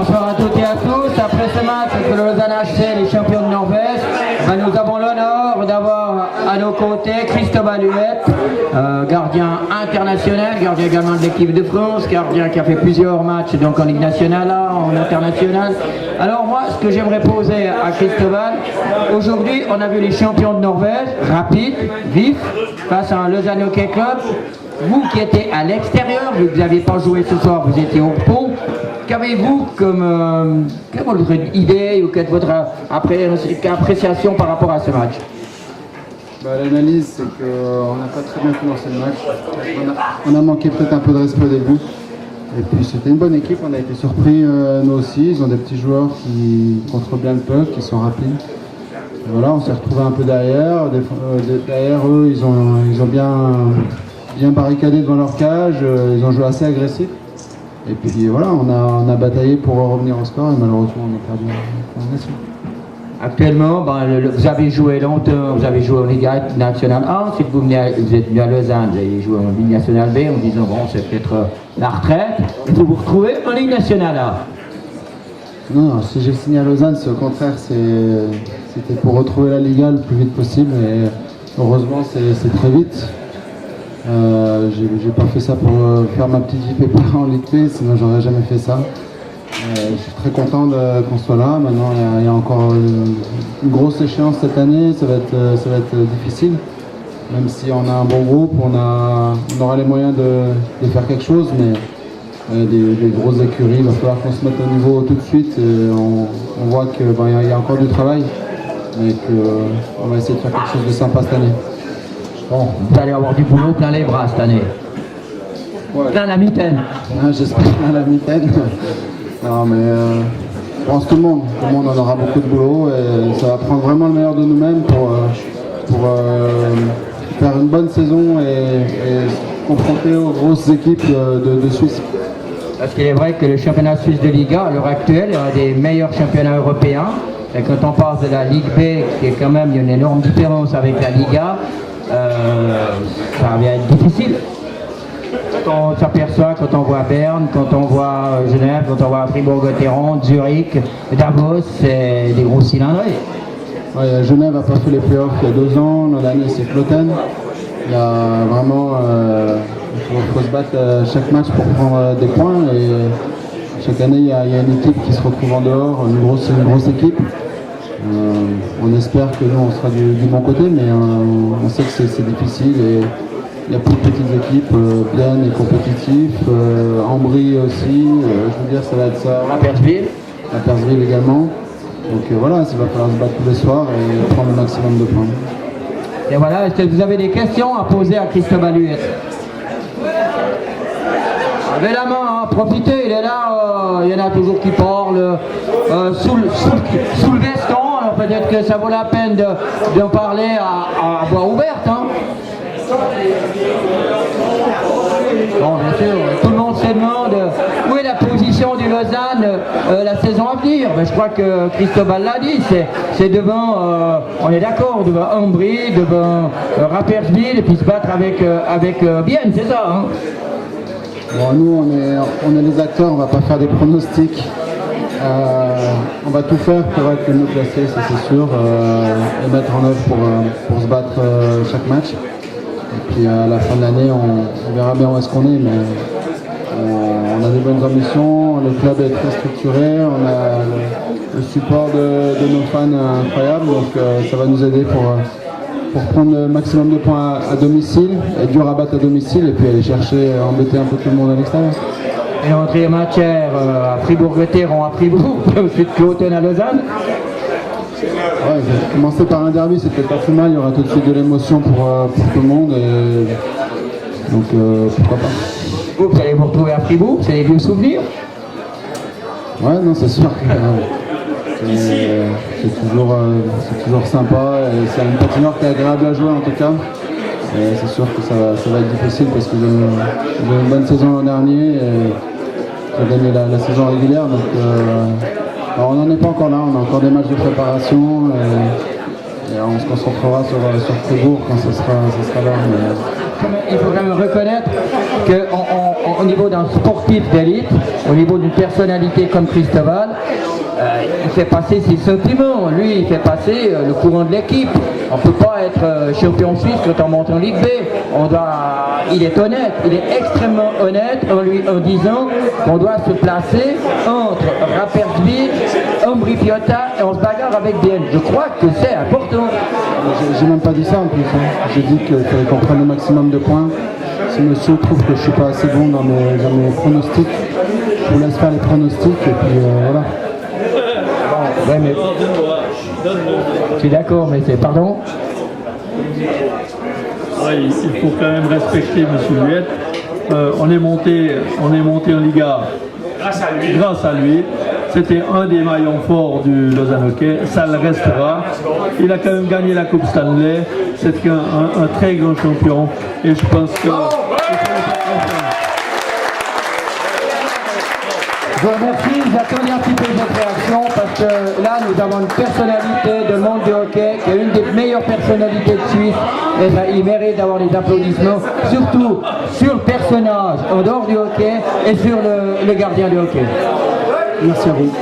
Bonsoir à toutes et à tous. Après ce match que le Lausanne HC, les champions de Norvège, nous avons l'honneur d'avoir à nos côtés Cristobal Huet, gardien international, gardien également de l'équipe de France, gardien qui a fait plusieurs matchs donc en Ligue nationale, en international. Alors moi, ce que j'aimerais poser à Cristobal, aujourd'hui on a vu les champions de Norvège, rapides, vifs, face à un Lausanne Hockey Club. Vous qui étiez à l'extérieur, vous n'aviez pas joué ce soir, vous étiez au pont. Qu'avez-vous comme quelle est votre idée ou quelle est votre appréciation par rapport à ce match? L'analyse, c'est qu'on n'a pas très bien commencé le match. On a manqué peut-être un peu de respect au début. Et puis c'était une bonne équipe, on a été surpris nous aussi. Ils ont des petits joueurs qui contrôlent bien le puck, qui sont rapides. Et voilà, on s'est retrouvé un peu derrière. Derrière eux, ils ont bien barricadé devant leur cage. Ils ont joué assez agressif. Et puis voilà, on a bataillé pour revenir au score et malheureusement on a perdu la nation. Actuellement, vous avez joué longtemps, vous avez joué en Ligue nationale A, ensuite vous êtes venu à Lausanne, vous avez joué en Ligue nationale B en disant bon c'est peut-être la retraite, et vous vous retrouvez en Ligue nationale A. Non, si j'ai signé à Lausanne, c'est au contraire, c'était pour retrouver la Liga le plus vite possible et heureusement c'est très vite. J'ai pas fait ça pour faire ma petite JPP en Ligue P, sinon j'aurais jamais fait ça. Je suis très content qu'on soit là. Maintenant, il y a encore une grosse échéance cette année. Ça va être difficile. Même si on a un bon groupe, on aura les moyens de faire quelque chose. Mais des grosses écuries, il va falloir qu'on se mette au niveau tout de suite. On voit qu'il y a encore du travail. Mais qu'on va essayer de faire quelque chose de sympa cette année. Bon, vous allez avoir du boulot plein les bras cette année. Ouais. Plein la mitaine. J'espère plein la mitaine. Non mais je pense que tout le monde en aura beaucoup de boulot et ça va prendre vraiment le meilleur de nous-mêmes pour faire une bonne saison et se confronter aux grosses équipes de Suisse. Parce qu'il est vrai que le championnat suisse de Liga à l'heure actuelle est un des meilleurs championnats européens. Et quand on passe de la Ligue B, qui est quand même une énorme différence avec la Liga, ça va être difficile. Quand on s'aperçoit, quand on voit Berne, quand on voit Genève, quand on voit Fribourg-Gotteron, Zurich, Davos, c'est des gros cylindrés. Ouais, Genève n'a pas fait les playoffs il y a 2 ans, l'an dernier c'est Cloten. Il y a vraiment, il faut se battre chaque match pour prendre des points et chaque année il y a une équipe qui se retrouve en dehors, une grosse équipe. On espère que nous on sera du bon côté, mais on sait que c'est difficile. Et il y a plus de petites équipes, bien et compétitifs, Ambry aussi, je veux dire ça va être ça. La Persville également. Donc voilà, il va falloir se battre tous les soirs et prendre le maximum de points. Et voilà, est-ce que vous avez des questions à poser à Cristobal Huet? Levez la main, hein, profitez, il est là, il y en a toujours qui parlent sous le veston, alors peut-être que ça vaut la peine d'en parler à voix ouverte. Hein. Bon, bien sûr, tout le monde se demande où est la position du Lausanne la saison à venir. Mais je crois que Cristobal l'a dit, c'est devant, on est d'accord, devant Ambry, devant Rapperswil, et puis se battre avec Bienne, c'est ça hein. Bon, nous, on est les acteurs, on va pas faire des pronostics. On va tout faire pour être le mieux placé, ça c'est sûr, et mettre en œuvre pour se battre chaque match. Et puis à la fin de l'année, on verra bien où est-ce qu'on est, mais on a des bonnes ambitions, le club est très structuré, on a le support de nos fans incroyable, donc ça va nous aider pour prendre le maximum de points à domicile, et dur à battre à domicile, et puis aller chercher, embêter un peu tout le monde à l'extérieur. Et entrer en matière à Fribourg-Gotteron à Fribourg, ensuite Cloten à Lausanne. Ouais, commencer par un derby, c'était pas plus mal, il y aura tout de suite de l'émotion pour tout le monde, et donc pourquoi pas. Vous allez vous retrouver à Fribourg, c'est des vieux souvenirs? Ouais, non, c'est sûr que c'est toujours sympa, et c'est une patinoire qui est agréable à jouer en tout cas. Et c'est sûr que ça va être difficile parce qu'ils ont une bonne saison l'an dernier et ils ont gagné la saison régulière. Donc alors on n'en est pas encore là, on a encore des matchs de préparation et on se concentrera sur Fribourg quand ce sera là. Il faut quand même reconnaître que au niveau d'un sportif d'élite, au niveau d'une personnalité comme Cristobal, il fait passer ses sentiments. Lui, il fait passer le courant de l'équipe. On ne peut pas être champion suisse quand on monte en Ligue B. Il est honnête, il est extrêmement honnête en disant qu'on doit se placer entre Rapperswil, Ombri Piotta et on se bagarre avec Bienne. Je crois que c'est important. J'ai même pas dit ça en plus. Hein. J'ai dit qu'il fallait qu'on prenne le maximum de points. Si monsieur trouve que je suis pas assez bon dans mes pronostics, je vous laisse faire les pronostics et puis voilà. Ouais, mais... Je suis d'accord, mais c'est... Pardon? Ouais, il faut quand même respecter M. Huet. On est monté en Liga grâce à lui. C'était un des maillons forts du Lausanne Hockey. Ça le restera. Il a quand même gagné la Coupe Stanley. C'est un très grand champion. Et je pense que... Je vous remercie, j'attendais un petit peu votre réaction parce que là nous avons une personnalité de monde du hockey qui est une des meilleures personnalités de Suisse et ben, il mérite d'avoir les applaudissements, surtout sur le personnage en dehors du hockey et sur le gardien du hockey. Merci à vous.